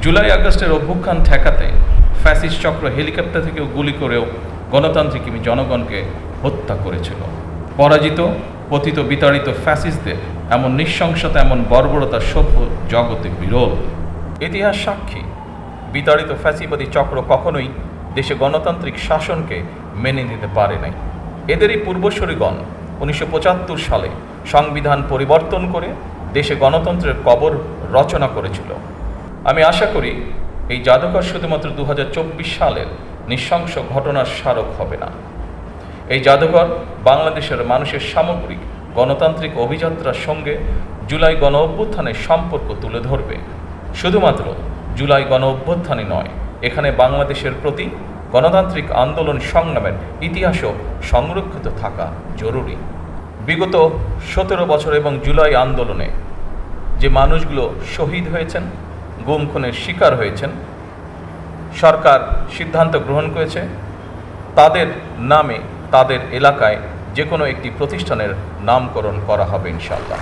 জুলাই আগস্টের অভ্যুত্থান ঠেকাতে ফ্যাসিস্ট চক্র হেলিকপ্টার থেকেও গুলি করেও গণতান্ত্রিক জনগণকে হত্যা করেছিল। পরাজিত, পতিত, বিতাড়িত ফ্যাসিস্টদের এমন নৃশংসতা, এমন বর্বরতা সভ্য জগতে বিরল। ইতিহাস সাক্ষী, বিতাড়িত ফ্যাসিবাদী চক্র কখনোই দেশে গণতান্ত্রিক শাসনকে মেনে নিতে পারে নাই। এদেরই পূর্বসূরিগণ 1975 সালে সংবিধান পরিবর্তন করে দেশে গণতন্ত্রের কবর রচনা করেছিল। আমি আশা করি এই জাদুঘর শুধুমাত্র 2024 সালের নৃশংস ঘটনার স্মারক হবে না। এই জাদুঘর বাংলাদেশের মানুষের সামগ্রিক গণতান্ত্রিক অভিযাত্রার সঙ্গে জুলাই গণ অভ্যুত্থানের সম্পর্ক তুলে ধরবে। শুধুমাত্র জুলাই গণ অভ্যুত্থানই নয়, এখানে বাংলাদেশের প্রতি গণতান্ত্রিক আন্দোলন সংগ্রামের ইতিহাসও সংরক্ষিত থাকা জরুরি। বিগত 17 বছর এবং জুলাই আন্দোলনে যে মানুষগুলো শহীদ হয়েছেন, গুম খুনের শিকার হয়েছেন, সরকার সিদ্ধান্ত গ্রহণ করেছে তাদের নামে তাদের এলাকায় যে কোনো একটি প্রতিষ্ঠানের নামকরণ করা হবে ইনশাআল্লাহ।